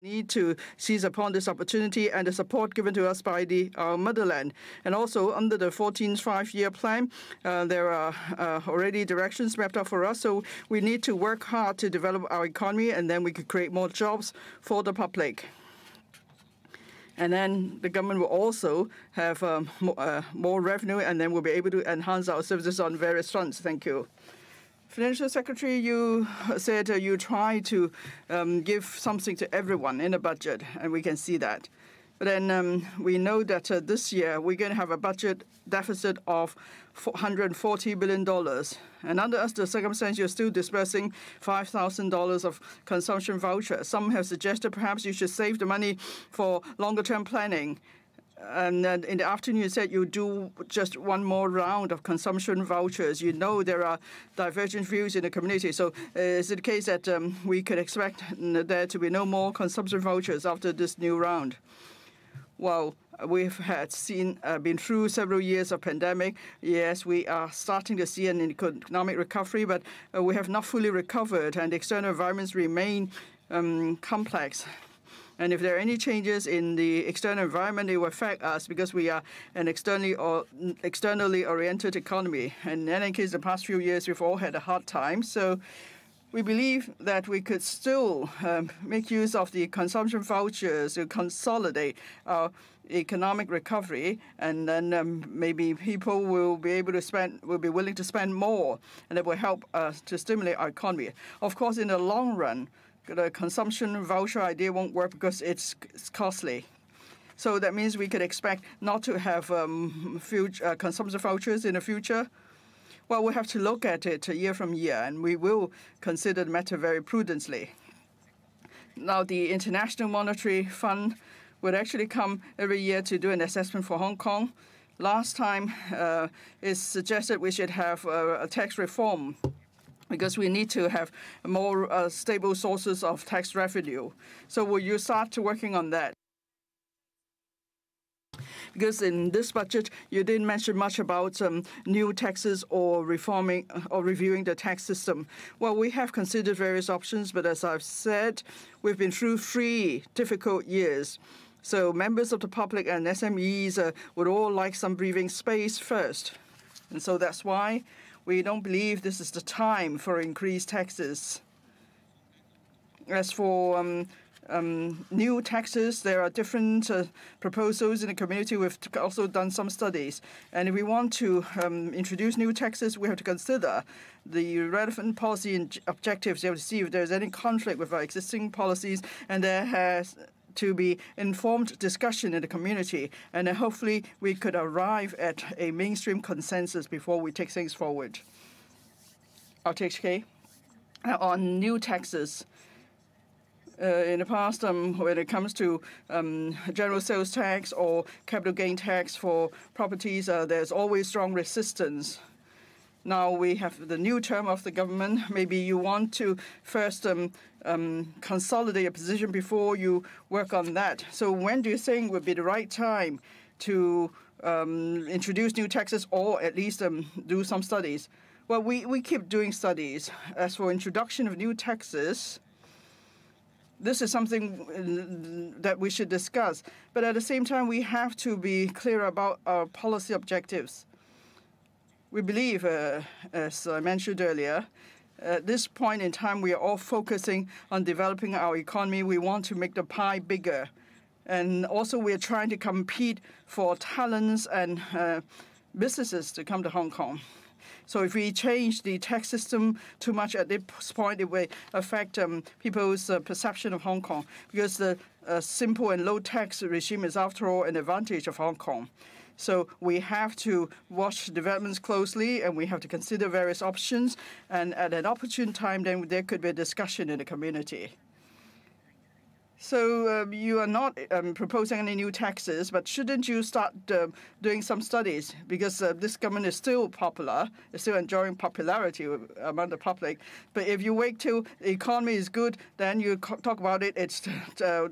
need to seize upon this opportunity and the support given to us by our motherland. And also, under the 14th five-year plan, there are already directions mapped out for us. So we need to work hard to develop our economy, and then we could create more jobs for the public. And then the government will also have more revenue, and then we'll be able to enhance our services on various fronts. Thank you. Financial Secretary, you said you try to give something to everyone in the budget, and we can see that. But then we know that this year we're going to have a budget deficit of $140 billion. And under the circumstance, you're still disbursing $5,000 of consumption vouchers. Some have suggested perhaps you should save the money for longer-term planning. And then in the afternoon, you said you do just one more round of consumption vouchers. You know there are divergent views in the community. So is it the case that we could expect there to be no more consumption vouchers after this new round? Well, we've been through several years of pandemic. Yes, we are starting to see an economic recovery, but we have not fully recovered, and the external environments remain complex. And if there are any changes in the external environment, it will affect us because we are an externally oriented economy. And in any case, the past few years, we've all had a hard time. So we believe that we could still make use of the consumption vouchers to consolidate our economic recovery, and then maybe people will be willing to spend more, and that will help us to stimulate our economy. Of course, in the long run, the consumption voucher idea won't work because it's costly. So that means we could expect not to have future consumption vouchers in the future. Well, we have to look at it year from year, and we will consider the matter very prudently. Now, the International Monetary Fund would actually come every year to do an assessment for Hong Kong. Last time, it suggested we should have a tax reform, because we need to have more stable sources of tax revenue. So will you start working on that? Because in this budget, you didn't mention much about new taxes or reforming or reviewing the tax system. Well, we have considered various options, but as I've said, we've been through 3 difficult years. So members of the public and SMEs would all like some breathing space first. And so that's why we don't believe this is the time for increased taxes. As for new taxes, there are different proposals in the community. We've also done some studies. And if we want to introduce new taxes, we have to consider the relevant policy and objectives. We have to see if there's any conflict with our existing policies, and there has to be informed discussion in the community, and then hopefully we could arrive at a mainstream consensus before we take things forward. TMHK, on new taxes. In the past, when it comes to general sales tax or capital gain tax for properties, there's always strong resistance. Now we have the new term of the government. Maybe you want to first consolidate a position before you work on that. So when do you think would be the right time to introduce new taxes, or at least do some studies? Well, we keep doing studies. As for introduction of new taxes, this is something that we should discuss. But at the same time, we have to be clear about our policy objectives. We believe, as I mentioned earlier, at this point in time, we are all focusing on developing our economy. We want to make the pie bigger. And also, we are trying to compete for talents and businesses to come to Hong Kong. So if we change the tax system too much at this point, it will affect people's perception of Hong Kong, because the simple and low tax regime is, after all, an advantage of Hong Kong. So we have to watch developments closely, and we have to consider various options. And at an opportune time, then there could be a discussion in the community. So you are not proposing any new taxes, but shouldn't you start doing some studies? Because this government is still popular, is still enjoying popularity among the public. But if you wait till the economy is good, then you talk about it, it's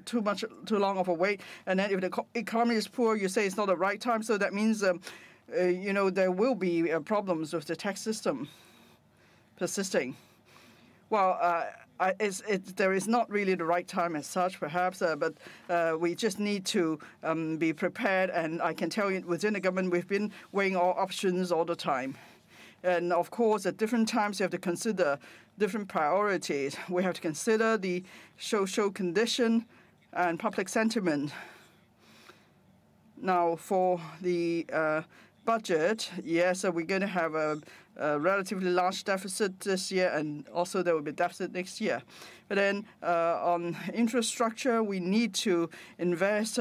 too long of a wait. And then if the economy is poor, you say it's not the right time. So that means, there will be problems with the tax system persisting. Well, there is not really the right time as such, perhaps, but we just need to be prepared. And I can tell you, within the government, we've been weighing all options all the time. And of course, at different times, you have to consider different priorities. We have to consider the social condition and public sentiment. Now, for the budget, yes, we're going to have a relatively large deficit this year, and also there will be a deficit next year. But then on infrastructure, we need to invest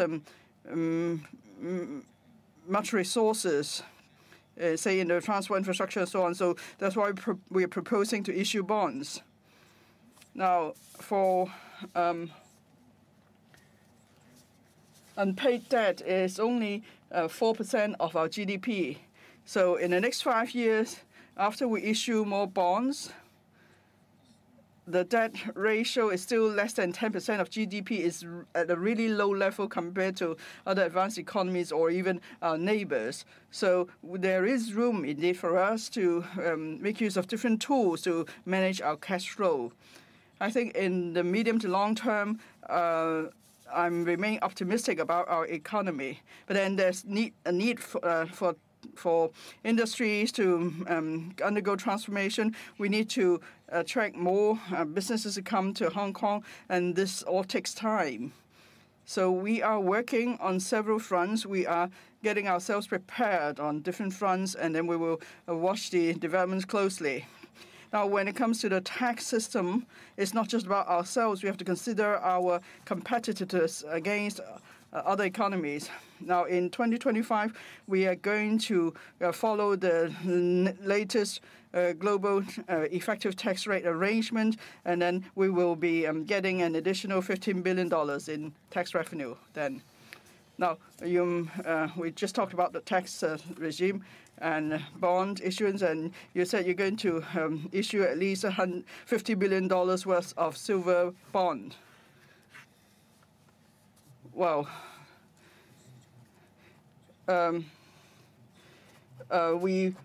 much resources, say in the transport infrastructure and so on. So that's why we are proposing to issue bonds. Now, for unpaid debt is only 4% of our GDP. So in the next 5 years, after we issue more bonds, the debt ratio is still less than 10% of GDP, is at a really low level compared to other advanced economies or even our neighbors. So there is room indeed for us to make use of different tools to manage our cash flow. I think in the medium to long term, I'm remaining optimistic about our economy. But then there's a need for industries to undergo transformation. We need to attract more businesses to come to Hong Kong, and this all takes time. So we are working on several fronts. We are getting ourselves prepared on different fronts, and then we will watch the developments closely. Now, when it comes to the tax system, it's not just about ourselves. We have to consider our competitors against other economies. Now, in 2025, we are going to follow the latest global effective tax rate arrangement, and then we will be getting an additional $15 billion in tax revenue then. Now, we just talked about the tax regime and bond issuance, and you said you're going to issue at least $50 billion worth of silver bond. Well, we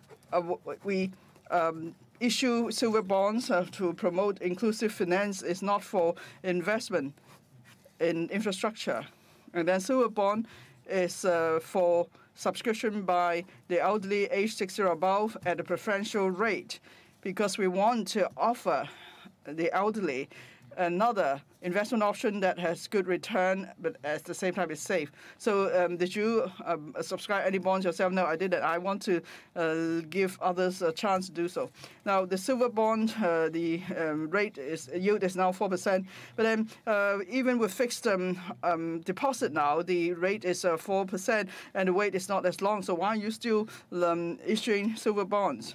issue silver bonds to promote inclusive finance. It's not for investment in infrastructure. And then silver bond is for subscription by the elderly aged 60 or above at a preferential rate, because we want to offer the elderly another investment option that has good return, but at the same time is safe. So did you subscribe any bonds yourself? No, I didn't. I want to give others a chance to do so. Now, the silver bond, the yield is now 4%. But then even with fixed deposit now, the rate is 4%, and the wait is not as long. So why are you still issuing silver bonds?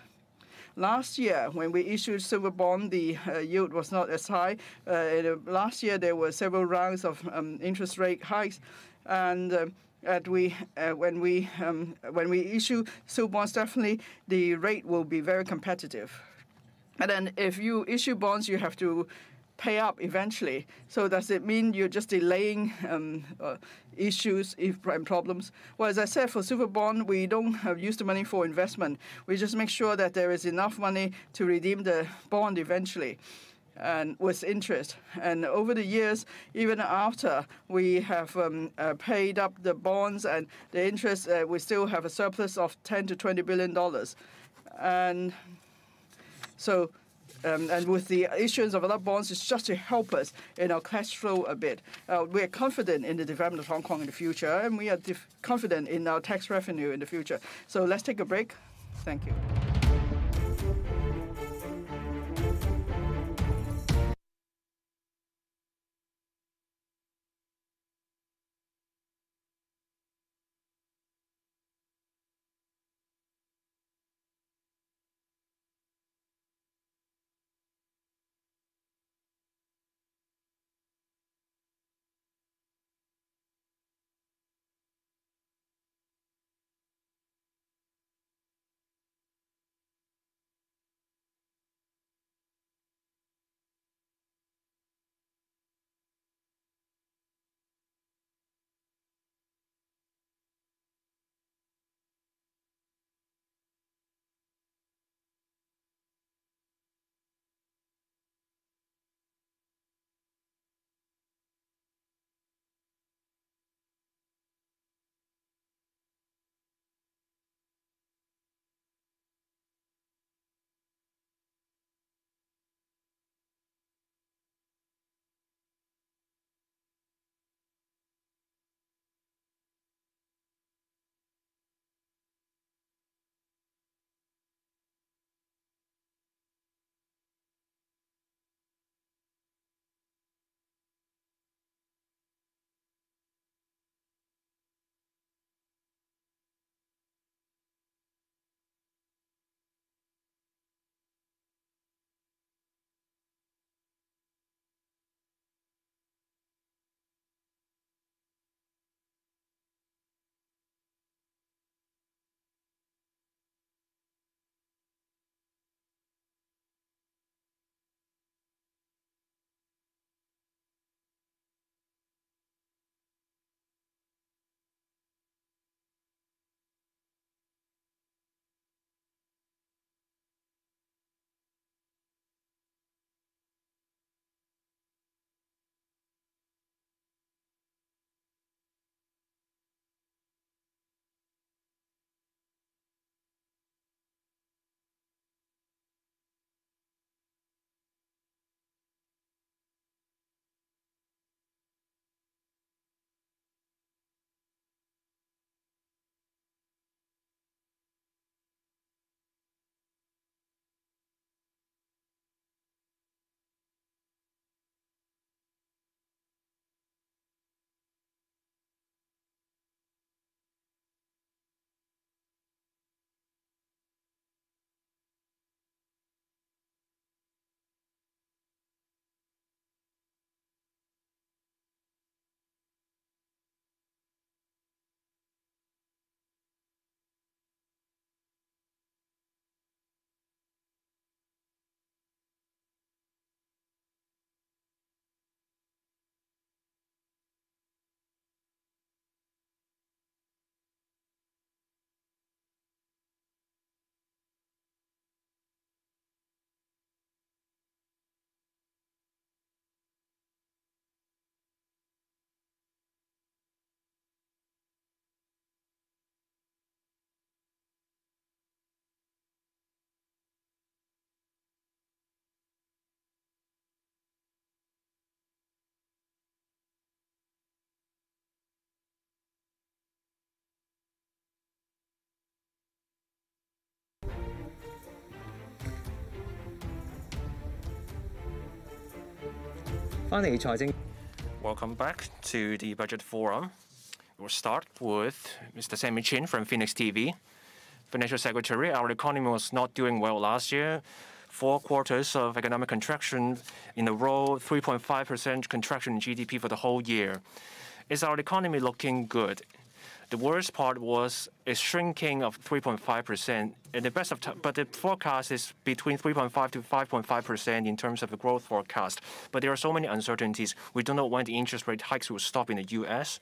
Last year, when we issued silver bond, the yield was not as high. Last year, there were several rounds of interest rate hikes, and when we issue silver bonds, definitely the rate will be very competitive. And then, if you issue bonds, you have to pay up eventually. So does it mean you're just delaying issues and problems? Well, as I said, for silver bond, we don't use the money for investment. We just make sure that there is enough money to redeem the bond eventually, and with interest. And over the years, even after we have paid up the bonds and the interest, we still have a surplus of $10 to $20 billion. And so and with the issuance of other bonds, it's just to help us in our cash flow a bit. We are confident in the development of Hong Kong in the future, and we are confident in our tax revenue in the future. So let's take a break. Thank you. Welcome back to the Budget Forum. We'll start with Mr. Sammy Chin from Phoenix TV. Financial Secretary, our economy was not doing well last year. 4 quarters of economic contraction in a row, 3.5% contraction in GDP for the whole year. Is our economy looking good? The worst part was a shrinking of 3.5%. In the best of but the forecast is between 3.5 to 5.5% in terms of the growth forecast. But there are so many uncertainties. We don't know when the interest rate hikes will stop in the U.S.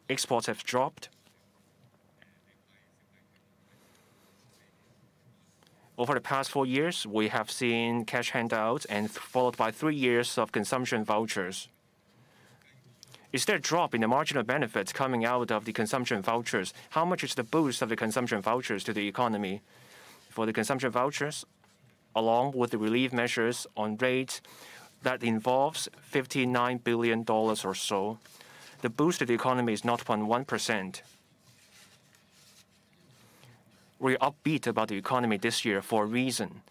Exports have dropped. Over the past 4 years, we have seen cash handouts and followed by 3 years of consumption vouchers. Is there a drop in the marginal benefits coming out of the consumption vouchers? How much is the boost of the consumption vouchers to the economy? For the consumption vouchers, along with the relief measures on rates, that involves $59 billion or so. The boost to the economy is 0.1%. We're upbeat about the economy this year for a reason.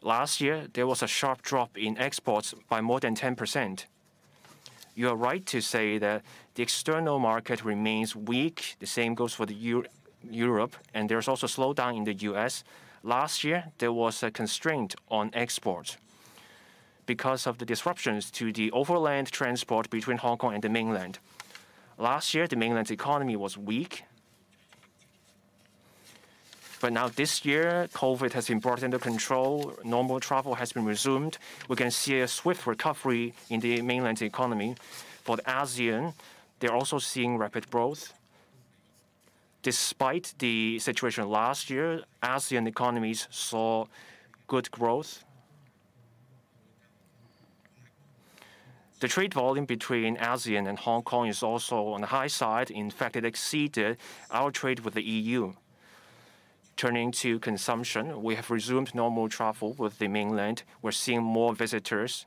Last year, there was a sharp drop in exports by more than 10%. You are right to say that the external market remains weak. The same goes for the Europe, and there's also a slowdown in the U.S. Last year, there was a constraint on exports because of the disruptions to the overland transport between Hong Kong and the mainland. Last year, the mainland's economy was weak. But now this year, COVID has been brought under control. Normal travel has been resumed. We can see a swift recovery in the mainland economy. For the ASEAN, they're also seeing rapid growth. Despite the situation last year, ASEAN economies saw good growth. The trade volume between ASEAN and Hong Kong is also on the high side. In fact, it exceeded our trade with the EU. Turning to consumption, we have resumed normal travel with the mainland. We're seeing more visitors.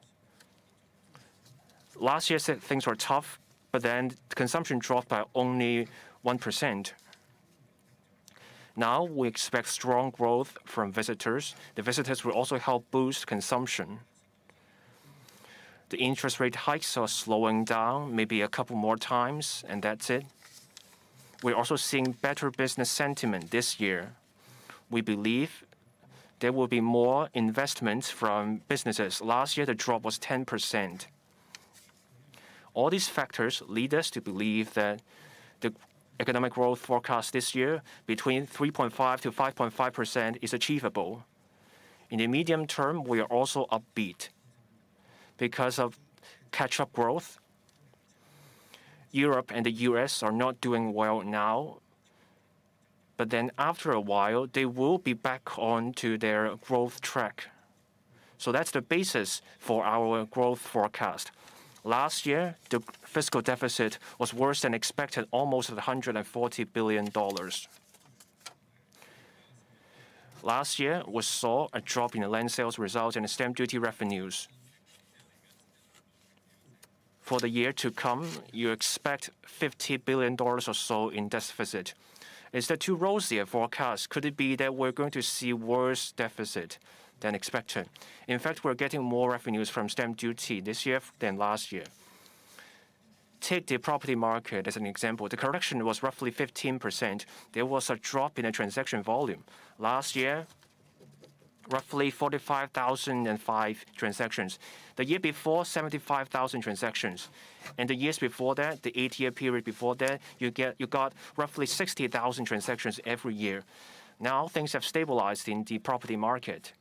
Last year, things were tough, but then consumption dropped by only 1%. Now, we expect strong growth from visitors. The visitors will also help boost consumption. The interest rate hikes are slowing down, maybe a couple more times, and that's it. We're also seeing better business sentiment this year. We believe there will be more investments from businesses. Last year, the drop was 10%. All these factors lead us to believe that the economic growth forecast this year between 3.5 to 5.5% is achievable. In the medium term, we are also upbeat because of catch-up growth. Europe and the US are not doing well now. But then after a while, they will be back onto their growth track. So that's the basis for our growth forecast. Last year, the fiscal deficit was worse than expected, almost $140 billion. Last year, we saw a drop in the land sales results and the stamp duty revenues. For the year to come, you expect $50 billion or so in deficit. Is that too rosy a forecast? Could it be that we're going to see worse deficit than expected? In fact, we're getting more revenues from stamp duty this year than last year. Take the property market as an example. The correction was roughly 15%. There was a drop in the transaction volume. Last year, roughly 45,005 transactions. The year before, 75,000 transactions. And the years before that, the 8-year period before that, you got roughly 60,000 transactions every year. Now things have stabilized in the property market.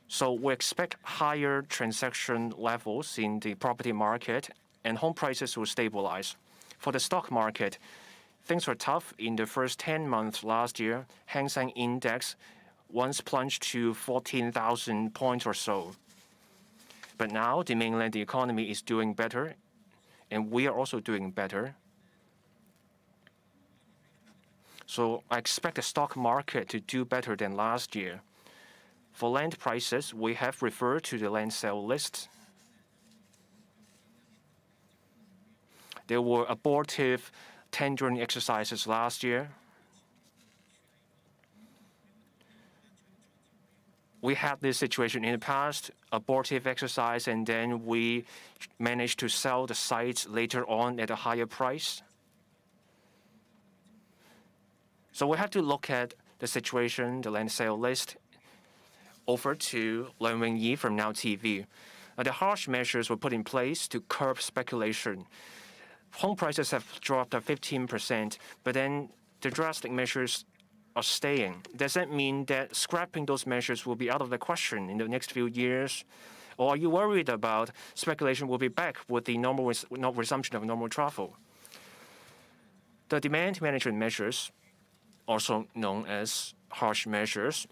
So we expect higher transaction levels in the property market, and home prices will stabilize. For the stock market, things were tough in the first 10 months last year. Hang Seng Index once plunged to 14,000 points or so. But now the mainland economy is doing better, and we are also doing better. So I expect the stock market to do better than last year. For land prices, we have referred to the land sale list. There were abortive tendering exercises last year. We had this situation in the past, abortive exercise, and then we managed to sell the sites later on at a higher price. So we have to look at the situation, the land sale list. Over to Leung Wing-Yi from Now TV. The harsh measures were put in place to curb speculation. Home prices have dropped by 15%, but then the drastic measures are staying. Does that mean that scrapping those measures will be out of the question in the next few years? Or are you worried about speculation will be back with the normal resumption of normal travel? The demand management measures, also known as harsh measures,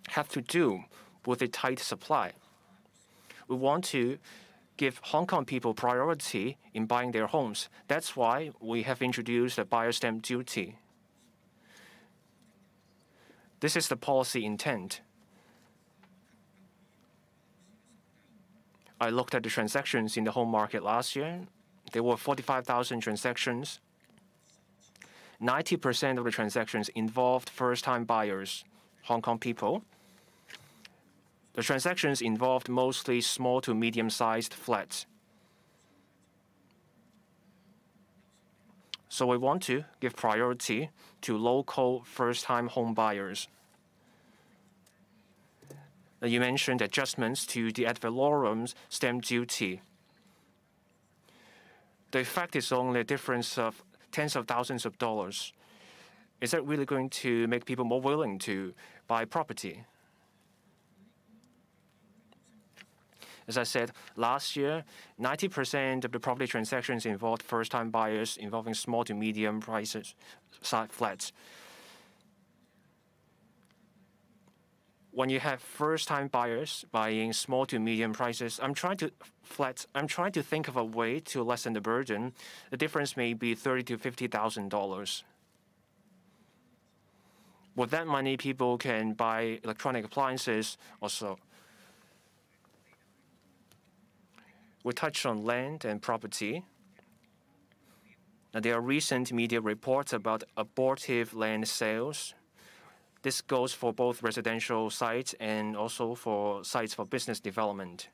have to do with a tight supply. We want to give Hong Kong people priority in buying their homes. That's why we have introduced a buyer stamp duty. This is the policy intent. I looked at the transactions in the home market last year. There were 45,000 transactions. 90% of the transactions involved first-time buyers, Hong Kong people. The transactions involved mostly small to medium-sized flats. So we want to give priority to local first-time home buyers. You mentioned adjustments to the ad valorem stamp duty. The effect is only a difference of tens of thousands of dollars. Is that really going to make people more willing to buy property? As I said, last year, 90% of the property transactions involved first-time buyers involving small to medium prices flats. When you have first-time buyers buying small to medium prices, I'm trying to think of a way to lessen the burden. The difference may be $30,000 to $50,000. With that money, people can buy electronic appliances also. We touched on land and property. Now, there are recent media reports about abortive land sales. This goes for both residential sites and also for sites for business development.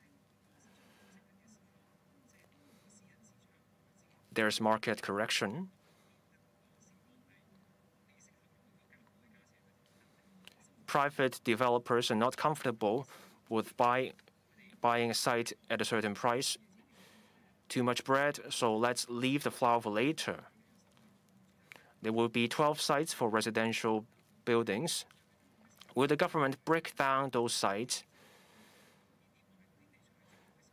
There's market correction. Private developers are not comfortable with buying a site at a certain price. Too much bread, so let's leave the flour for later. There will be 12 sites for residential buildings. Will the government break down those sites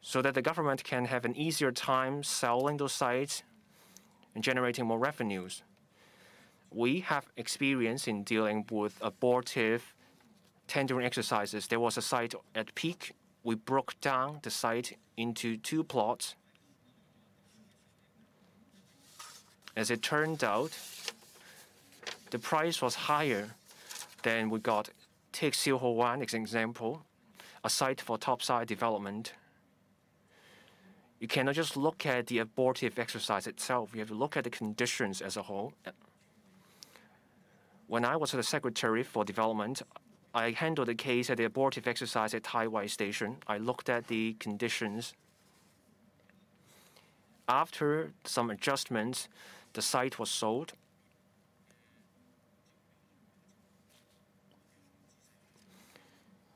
so that the government can have an easier time selling those sites and generating more revenues? We have experience in dealing with abortive tendering exercises. There was a site at Peak. We broke down the site into 2 plots. As it turned out, the price was higher than we got. Take Siu Ho Wan as an example, a site for topside development. You cannot just look at the abortive exercise itself. You have to look at the conditions as a whole. When I was the Secretary for Development, I handled the case at the abortive exercise at Tai Wai Station. I looked at the conditions. After some adjustments, the site was sold.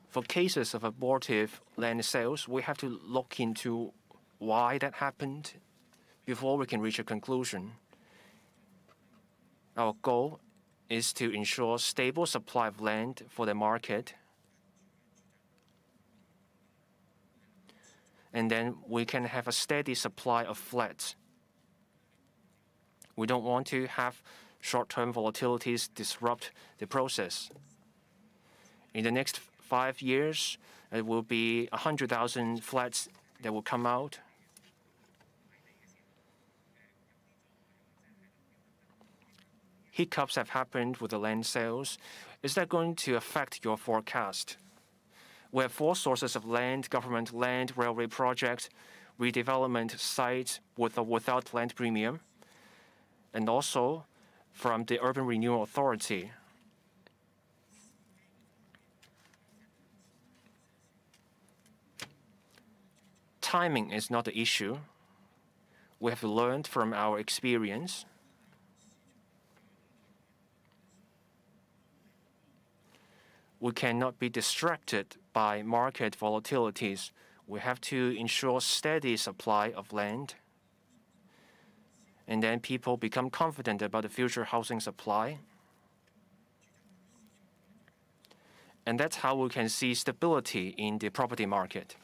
For cases of abortive land sales, we have to look into why that happened before we can reach a conclusion. Our goal is to ensure stable supply of land for the market. And then we can have a steady supply of flats. We don't want to have short-term volatilities disrupt the process. In the next 5 years, it will be 100,000 flats that will come out. Hiccups have happened with the land sales. Is that going to affect your forecast? We have 4 sources of land: government land, railway project, redevelopment sites with or without land premium, and also from the Urban Renewal Authority. timing is not the issue. We have learned from our experience. We cannot be distracted by market volatilities. We have to ensure steady supply of land. And then people become confident about the future housing supply. And that's how we can see stability in the property market.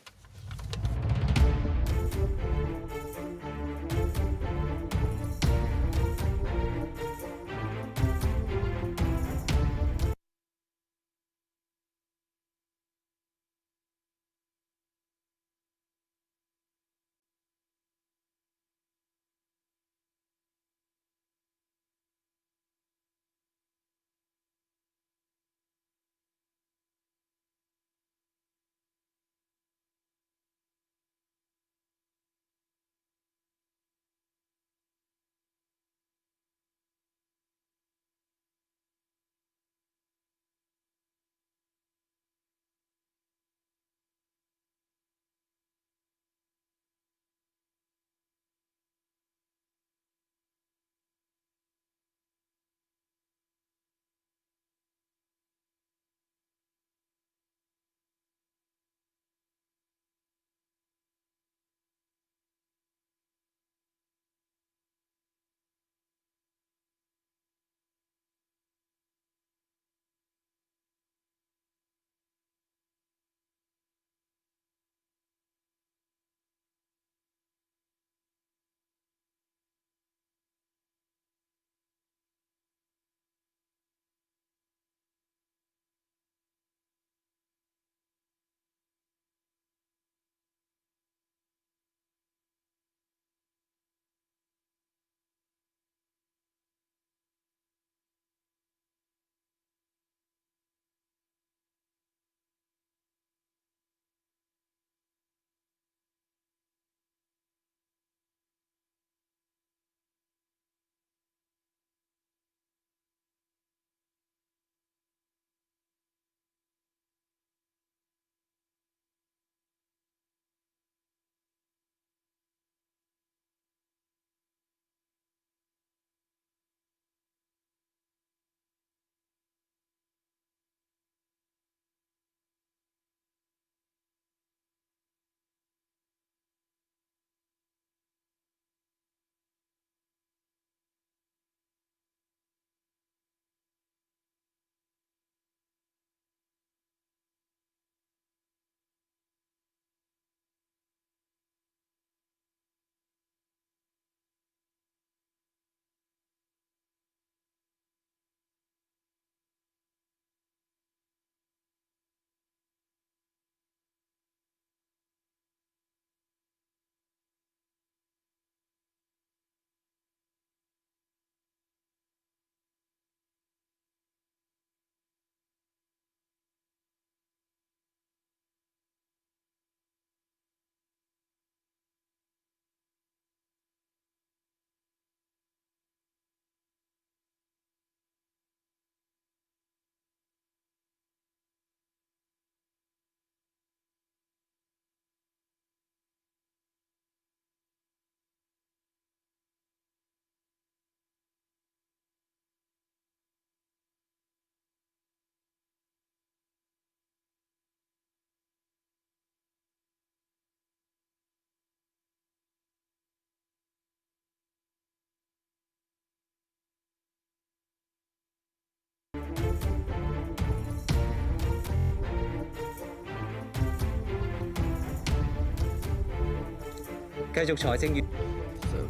So,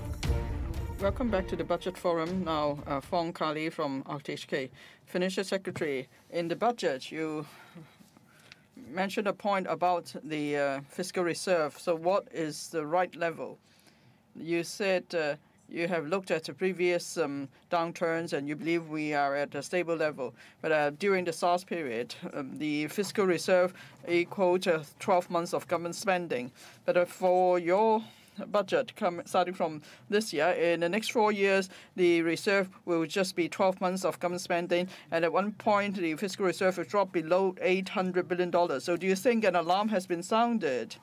welcome back to the Budget Forum. Now, Fong Kali from TMHK, Financial Secretary. In the budget, you mentioned a point about the fiscal reserve. So what is the right level? You said you have looked at the previous downturns and you believe we are at a stable level. But during the SARS period, the fiscal reserve equaled 12 months of government spending. But for your budget starting from this year, in the next 4 years, the reserve will just be 12 months of government spending. And at one point, the fiscal reserve will drop below $800 billion. So do you think an alarm has been sounded?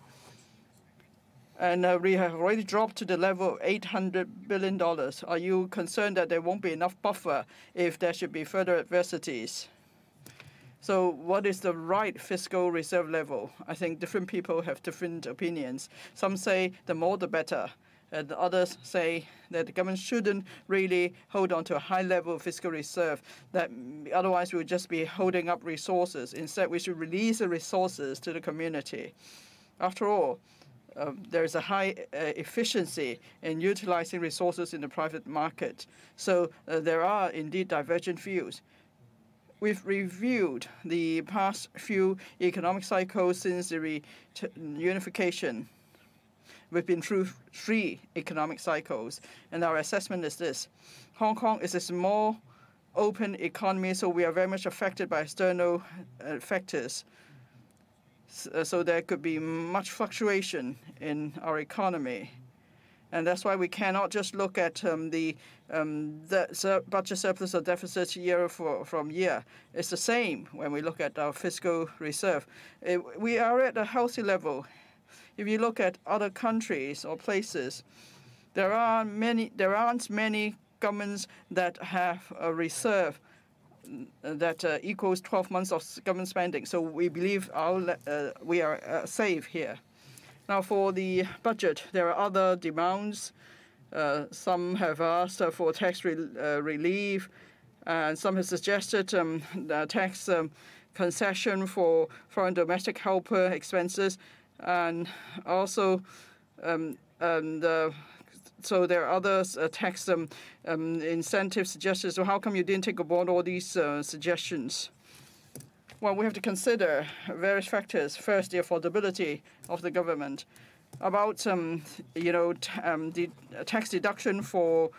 And we have already dropped to the level of $800 billion. Are you concerned that there won't be enough buffer if there should be further adversities? So what is the right fiscal reserve level? I think different people have different opinions. Some say the more the better. And others say that the government shouldn't really hold on to a high level of fiscal reserve, that otherwise we'll just be holding up resources. Instead, we should release the resources to the community. After all, there is a high efficiency in utilizing resources in the private market. So there are indeed divergent views. We've reviewed the past few economic cycles since the unification. We've been through 3 economic cycles, and our assessment is this. Hong Kong is a small, open economy, so we are very much affected by external factors. So there could be much fluctuation in our economy. And that's why we cannot just look at the budget surplus or deficit year from year. It's the same when we look at our fiscal reserve. We are at a healthy level. If you look at other countries or places, there aren't many governments that have a reserve that equals 12 months of government spending. So we believe we are safe here. Now, for the budget, there are other demands. Some have asked for tax relief, and some have suggested tax concession for foreign domestic helper expenses, and also so there are other tax incentive suggestions. So how come you didn't take aboard all these suggestions? Well, we have to consider various factors. First, the affordability of the government. About the tax deduction for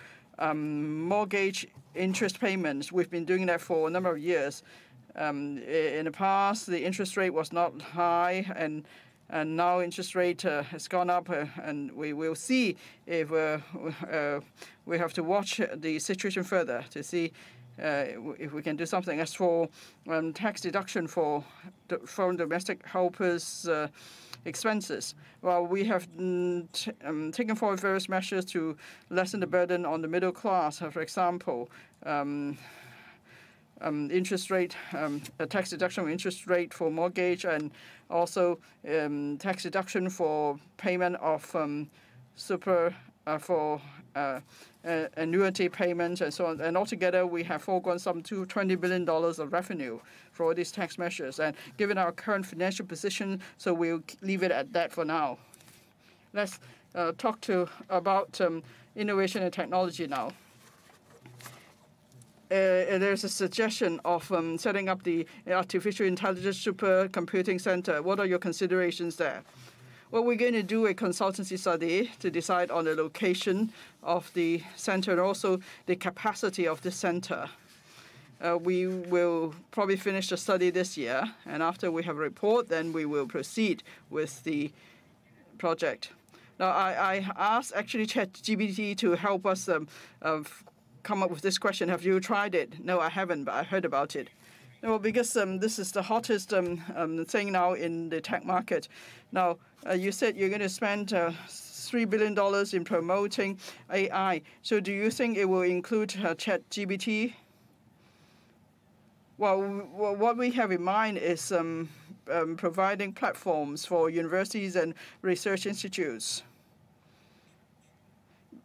mortgage interest payments. We've been doing that for a number of years. In the past, the interest rate was not high, and now interest rate has gone up, and we will see if we have to watch the situation further to see if we can do something. As for tax deduction for foreign domestic helpers' expenses, well, we have taken forward various measures to lessen the burden on the middle class. For example, interest rate, tax deduction of interest rate for mortgage, and also tax deduction for payment of annuity payments and so on. And altogether, we have foregone some $20 billion of revenue for all these tax measures. And given our current financial position, so we'll leave it at that for now. Let's talk about innovation and technology now. There's a suggestion of setting up the Artificial Intelligence Supercomputing Center. What are your considerations there? Well, we're going to do a consultancy study to decide on the location of the center and also the capacity of the center. We will probably finish the study this year, and after we have a report, then we will proceed with the project. Now, I asked actually ChatGPT to help us come up with this question. Have you tried it? No, I haven't, but I heard about it. No, because this is the hottest thing now in the tech market. Now, you said you're going to spend $3 billion in promoting AI. So do you think it will include ChatGPT? Well, what we have in mind is providing platforms for universities and research institutes.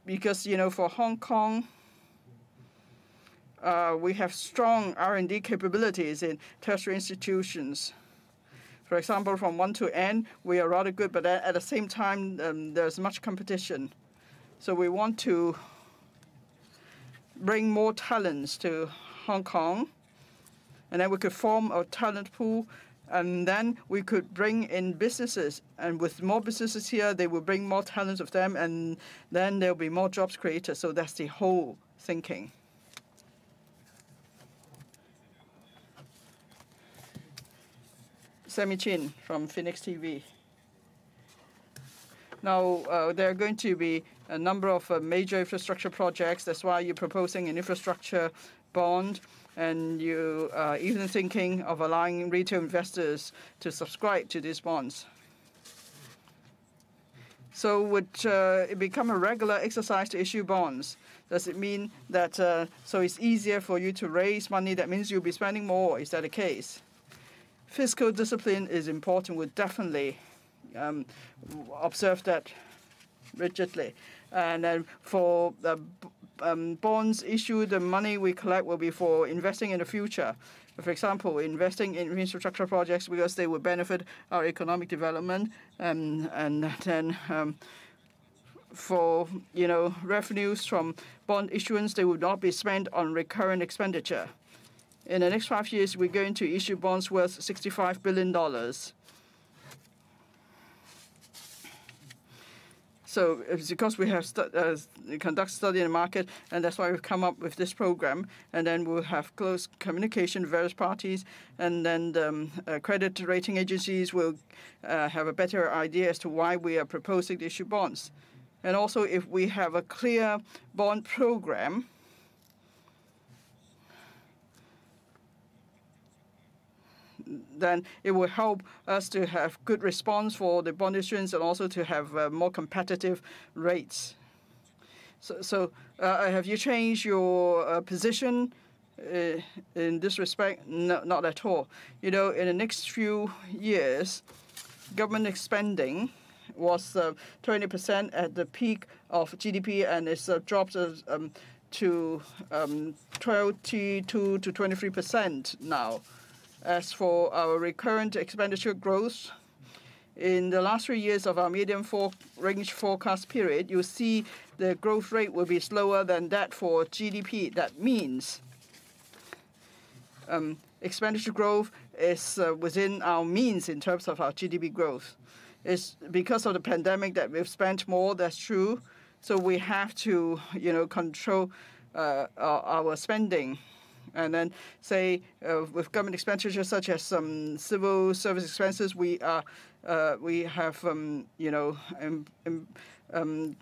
Because, for Hong Kong, we have strong R&D capabilities in tertiary institutions. For example, from 1 to N, we are rather good, but at the same time, there's much competition. So we want to bring more talents to Hong Kong, and then we could form a talent pool, and then we could bring in businesses. And with more businesses here, they will bring more talents of them, and then there will be more jobs created. So that's the whole thinking. Sammy Chin from Phoenix TV. Now, there are going to be a number of major infrastructure projects. That's why you're proposing an infrastructure bond, and you are even thinking of allowing retail investors to subscribe to these bonds. So would it become a regular exercise to issue bonds? Does it mean that so it's easier for you to raise money? That means you'll be spending more. Is that the case? Fiscal discipline is important. We'll definitely observe that rigidly. And then for the bonds issued, the money we collect will be for investing in the future. For example, investing in infrastructure projects because they will benefit our economic development, and then for revenues from bond issuance, they will not be spent on recurrent expenditure. In the next 5 years, we're going to issue bonds worth $65 billion. So it's because we have conduct study in the market, and that's why we've come up with this program. And then we'll have close communication with various parties, and then the credit rating agencies will have a better idea as to why we are proposing to issue bonds. And also, if we have a clear bond program, then it will help us to have good response for the bond issuance and also to have more competitive rates. So have you changed your position in this respect? No, not at all. In the next few years, government spending was 20% at the peak of GDP, and it's dropped to 22 to 23% now. As for our recurrent expenditure growth, in the last 3 years of our medium-range forecast period, you see the growth rate will be slower than that for GDP. That means expenditure growth is within our means in terms of our GDP growth. It's because of the pandemic that we've spent more, that's true. So we have to, control our spending. And then, say, with government expenditure such as some civil service expenses, we have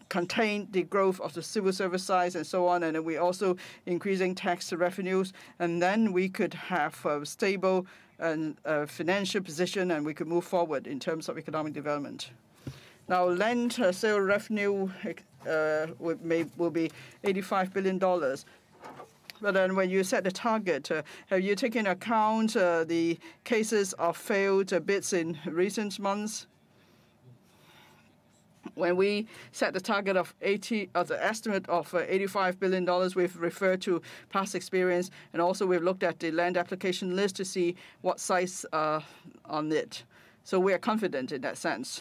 contained the growth of the civil service size and so on, and then we also increasing tax revenues, and then we could have a stable and financial position, and we could move forward in terms of economic development. Now, land sale revenue will be $85 billion. But then when you set the target, have you taken into account the cases of failed bids in recent months? When we set the target of the estimate of $85 billion, we've referred to past experience, and also we've looked at the land application list to see what sites are on it. So we are confident in that sense.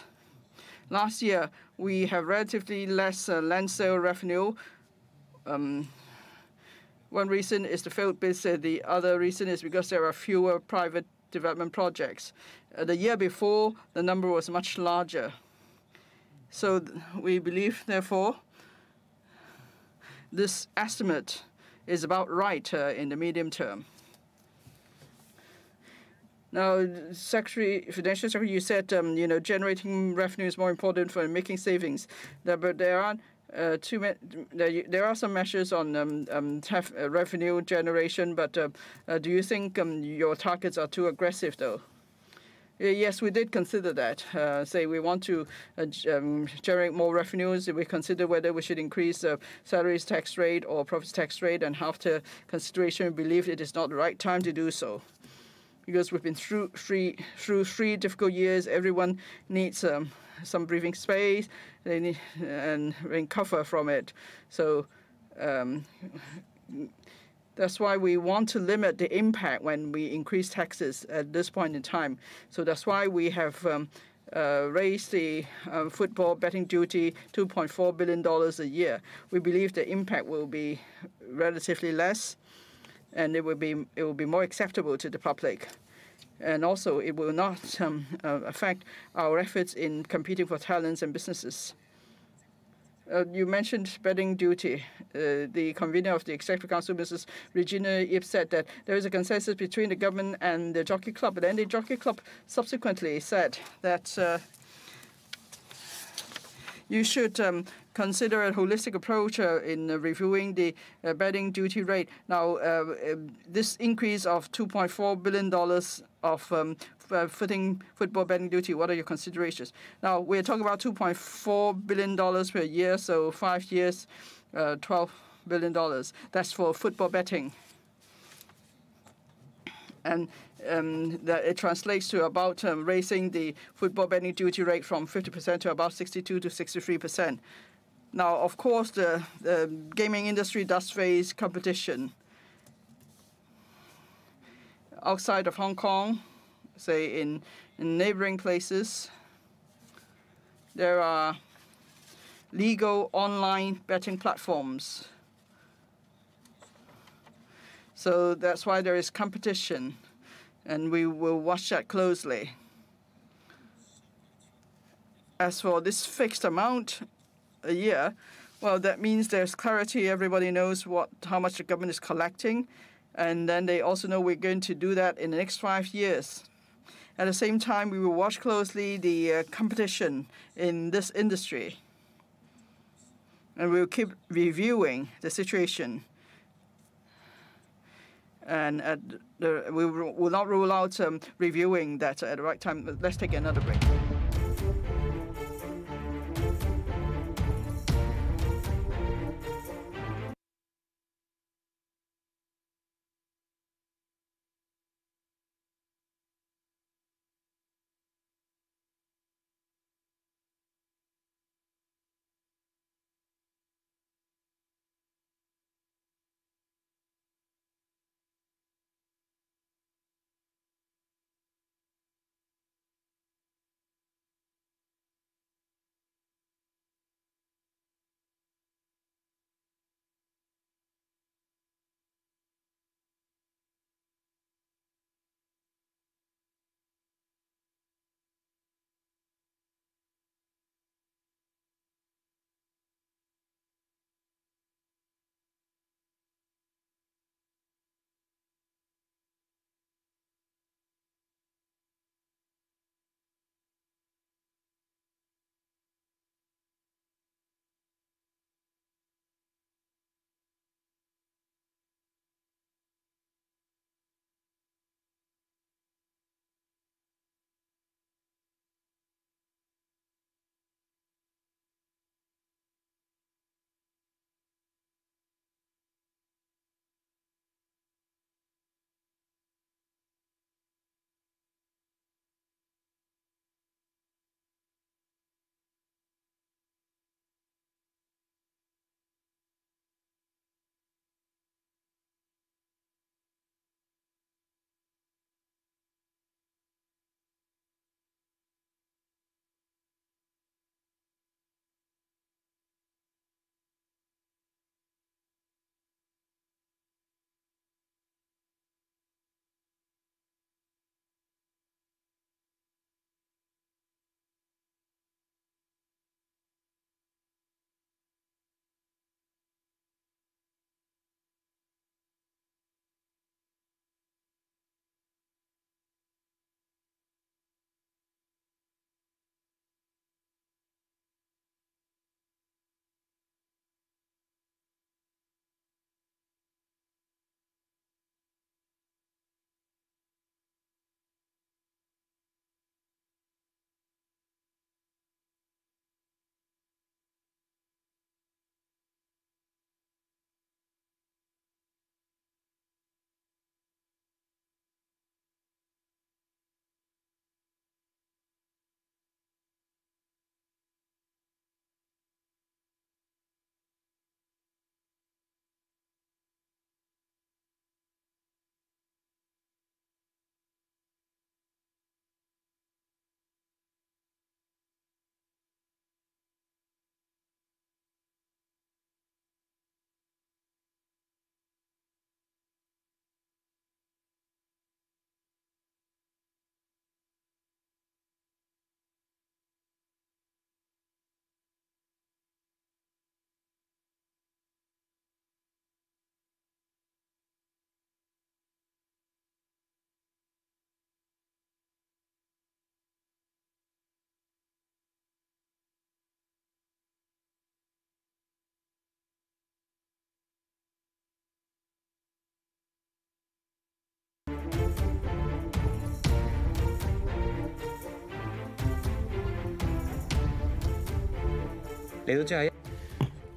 Last year, we have relatively less land sale revenue. One reason is the failed bids. The other reason is because there are fewer private development projects. The year before, the number was much larger. So we believe, therefore, this estimate is about right in the medium term. Now, Financial Secretary, you said generating revenue is more important for making savings. But there are there are some measures on revenue generation, but do you think your targets are too aggressive, though? Yes, we did consider that. Say we want to generate more revenues. We consider whether we should increase the salaries tax rate or profits tax rate, and after consideration, we believe it is not the right time to do so. Because we've been through three difficult years, everyone needs some breathing space. They need and recover from it. So that's why we want to limit the impact when we increase taxes at this point in time. So that's why we have raised the football betting duty $2.4 billion a year. We believe the impact will be relatively less, and it will be more acceptable to the public. And also, it will not affect our efforts in competing for talents and businesses. You mentioned betting duty. The convener of the Executive Council, Mrs. Regina Ip, said that there is a consensus between the government and the Jockey Club. But then the Jockey Club subsequently said that you should consider a holistic approach in reviewing the betting duty rate. Now, this increase of $2.4 billion of football betting duty, what are your considerations? Now, we're talking about $2.4 billion per year, so 5 years, $12 billion. That's for football betting. And that it translates to about raising the football betting duty rate from 50% to about 62 to 63%. Now, of course, the gaming industry does face competition. Outside of Hong Kong, say in neighboring places, there are legal online betting platforms. So that's why there is competition, and we will watch that closely. As for this fixed amount a year, well, that means there's clarity. Everybody knows how much the government is collecting, and then they also know we're going to do that in the next 5 years. At the same time, we will watch closely the competition in this industry, and we'll keep reviewing the situation. And we will not rule out reviewing that at the right time. Let's take another break.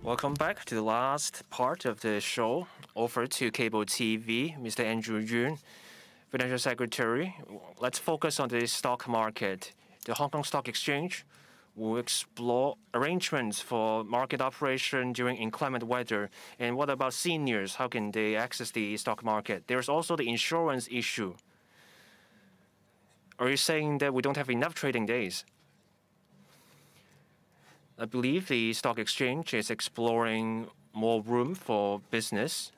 Welcome back to the last part of the show. Over to cable TV, Mr. Andrew Yun, Financial Secretary. Let's focus on the stock market. The Hong Kong Stock Exchange will explore arrangements for market operation during inclement weather. And what about seniors? How can they access the stock market? There's also the insurance issue. Are you saying that we don't have enough trading days? I believe the stock exchange is exploring more room for business,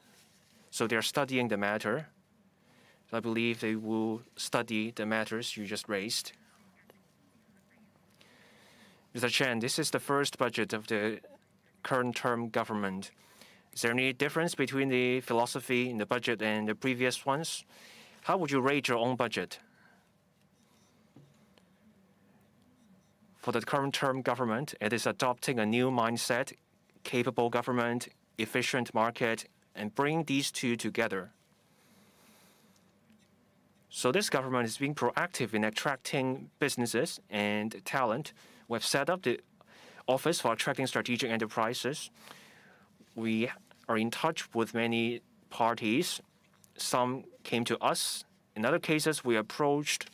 so they're studying the matter. I believe they will study the matters you just raised. Mr. Chen, this is the first budget of the current term government. Is there any difference between the philosophy in the budget and the previous ones? How would you rate your own budget? For the current term government, it is adopting a new mindset, capable government, efficient market, and bring these two together. So this government is being proactive in attracting businesses and talent. We've set up the Office for Attracting Strategic Enterprises. We are in touch with many parties. Some came to us. In other cases, we approached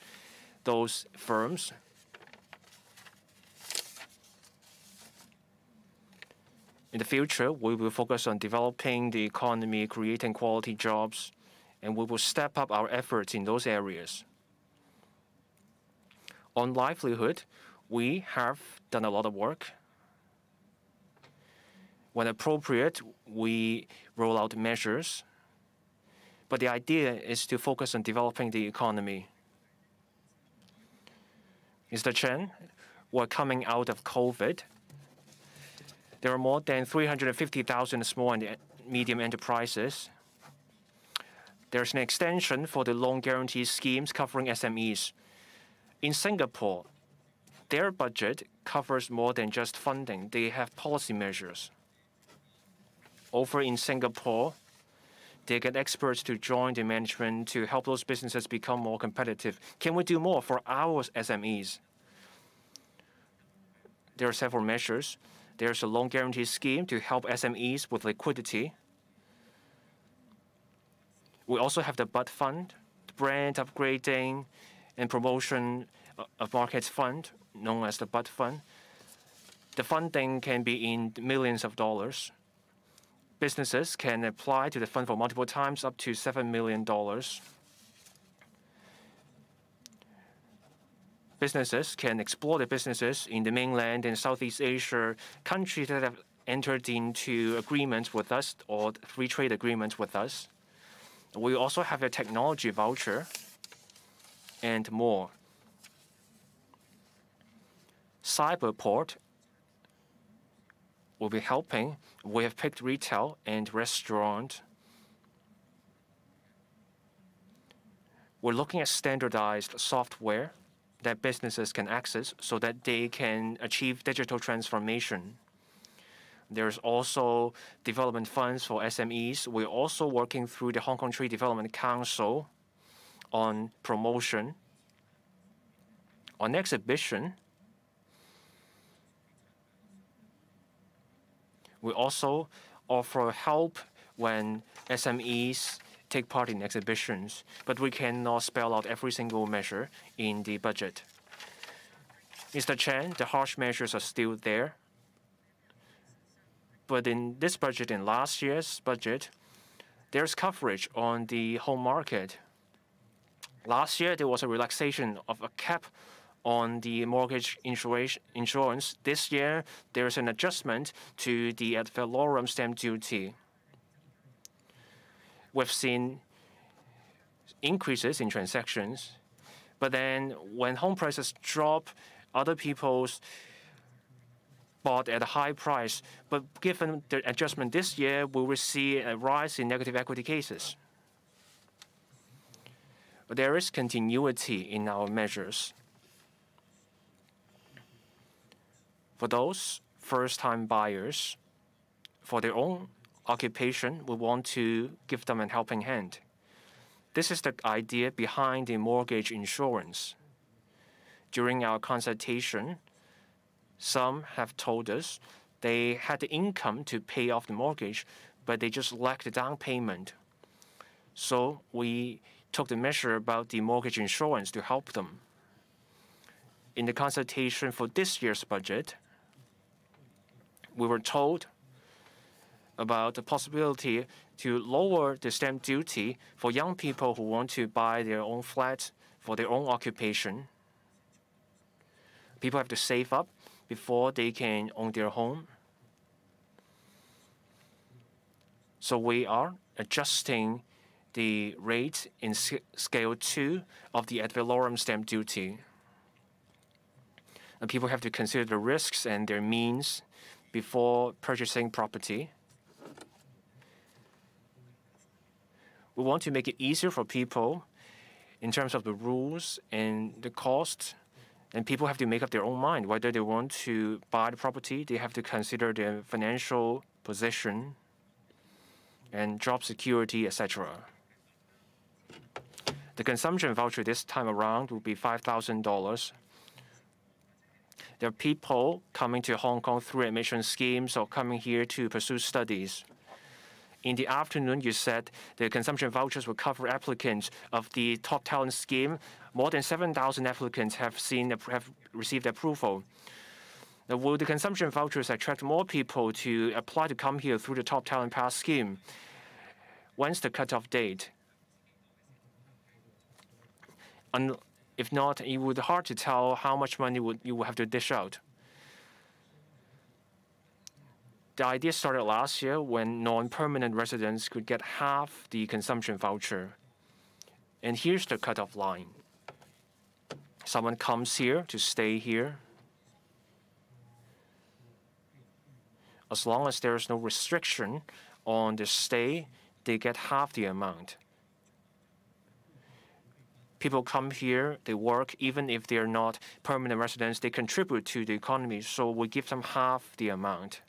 those firms. In the future, we will focus on developing the economy, creating quality jobs, and we will step up our efforts in those areas. On livelihood, we have done a lot of work. When appropriate, we roll out measures. But the idea is to focus on developing the economy. Mr. Chen, we're coming out of COVID. There are more than 350,000 small and medium enterprises. There's an extension for the loan guarantee schemes covering SMEs. In Singapore, their budget covers more than just funding. They have policy measures. Over in Singapore, they get experts to join the management to help those businesses become more competitive. Can we do more for our SMEs? There are several measures. There's a loan guarantee scheme to help SMEs with liquidity. We also have the BUD Fund, the Brand Upgrading and Promotion of Markets Fund, known as the BUD Fund. The funding can be in millions of dollars. Businesses can apply to the fund for multiple times, up to $7 million. Businesses can explore the businesses in the mainland and Southeast Asia countries that have entered into agreements with us or free trade agreements with us. We also have a technology voucher and more. Cyberport will be helping. We have picked retail and restaurant. We're looking at standardized software that businesses can access so that they can achieve digital transformation. There's also development funds for SMEs. We're also working through the Hong Kong Trade Development Council on promotion. On exhibition, we also offer help when SMEs take part in exhibitions, but we cannot spell out every single measure in the budget. Mr. Chen, the harsh measures are still there. But in this budget, in last year's budget, there's coverage on the home market. Last year, there was a relaxation of a cap on the mortgage insurance. This year, there is an adjustment to the ad valorem stamp duty. We've seen increases in transactions, but then when home prices drop, other people's bought at a high price. But given the adjustment this year, we will see a rise in negative equity cases. But there is continuity in our measures. For those first-time buyers, for their own occupation, we want to give them a helping hand. This is the idea behind the mortgage insurance. During our consultation, some have told us They had the income to pay off the mortgage, but they just lacked the down payment. So we took the measure about the mortgage insurance to help them. In the consultation for this year's budget, we were told about the possibility to lower the stamp duty for young people who want to buy their own flat for their own occupation. People have to save up before they can own their home. So we are adjusting the rate in scale 2 of the ad valorem stamp duty. And people have to consider the risks and their means before purchasing property. We want to make it easier for people in terms of the rules and the cost. And people have to make up their own mind whether they want to buy the property. They have to consider their financial position and job security, etc. The consumption voucher this time around will be $5,000. There are people coming to Hong Kong through admission schemes or coming here to pursue studies. In the afternoon, you said the consumption vouchers will cover applicants of the top talent scheme. More than 7,000 applicants have received approval. Now, will the consumption vouchers attract more people to apply to come here through the top talent pass scheme? When's the cutoff date? And if not, it would be hard to tell how much money you would have to dish out. The idea started last year when non-permanent residents could get half the consumption voucher. And here's the cutoff line. Someone comes here to stay here. As long as there is no restriction on the stay, they get half the amount. People come here, they work, even if they're not permanent residents, they contribute to the economy, so we give them half the amount.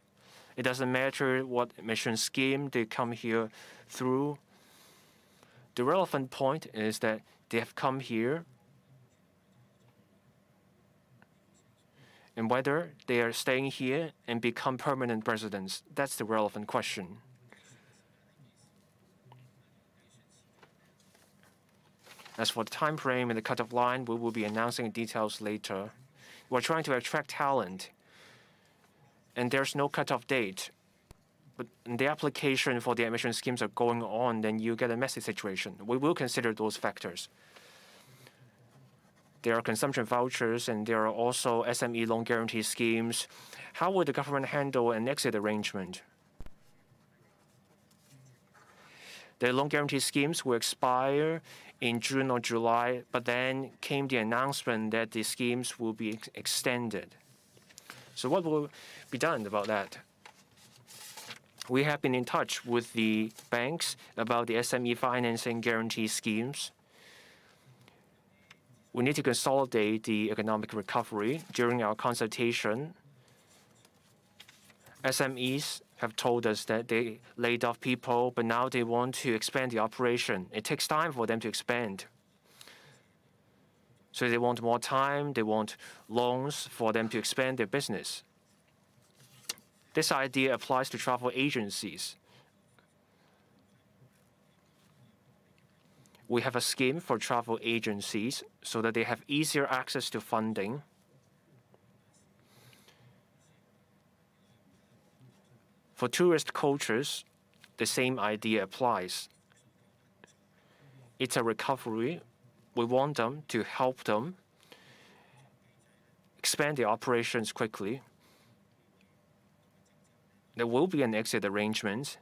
It doesn't matter what admission scheme they come here through. The relevant point is that they have come here, and whether they are staying here and become permanent residents, that's the relevant question. As for the time frame and the cutoff line, we will be announcing details later. We're trying to attract talent, and there's no cutoff date. But the application for the admission schemes are going on, then you get a messy situation. We will consider those factors. There are consumption vouchers, and there are also SME loan guarantee schemes. How will the government handle an exit arrangement? The loan guarantee schemes will expire in June or July, but then came the announcement that the schemes will be extended. So what will be done about that? We have been in touch with the banks about the SME financing guarantee schemes. We need to consolidate the economic recovery. During our consultation, SMEs have told us that they laid off people, but now they want to expand the operation. It takes time for them to expand. So they want more time, they want loans for them to expand their business. This idea applies to travel agencies. We have a scheme for travel agencies so that they have easier access to funding. For tourist coaches, the same idea applies. It's a recovery. We want them to help them expand their operations quickly. There will be an exit arrangement.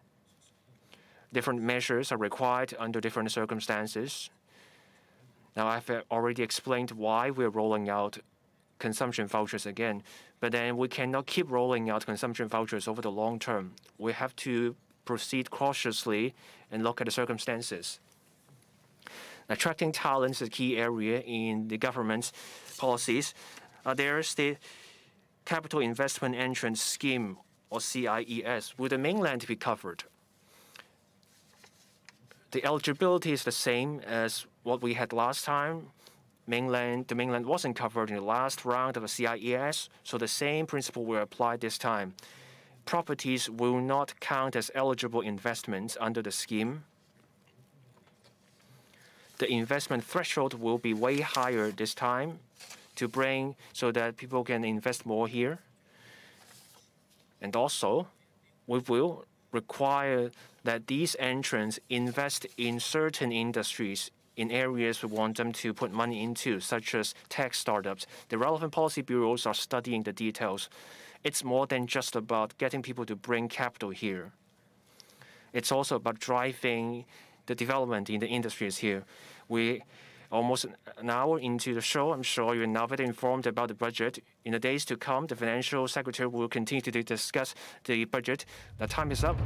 Different measures are required under different circumstances. Now, I've already explained why we're rolling out consumption vouchers again, but then we cannot keep rolling out consumption vouchers over the long term. We have to proceed cautiously and look at the circumstances. Attracting talent is a key area in the government's policies. There's the Capital Investment Entrance Scheme, or CIES. Will the mainland be covered? The eligibility is the same as what we had last time. The mainland wasn't covered in the last round of a CIES, so the same principle will apply this time. properties will not count as eligible investments under the scheme. The investment threshold will be way higher this time to bring so that people can invest more here. And also, we will require that these entrants invest in certain industries in areas we want them to put money into, such as tech startups. The relevant policy bureaus are studying the details. It's more than just about getting people to bring capital here. It's also about driving the development in the industries here. We almost an hour into the show. I'm sure you're now very informed about the budget. In the days to come, the Financial Secretary will continue to discuss the budget. The time is up.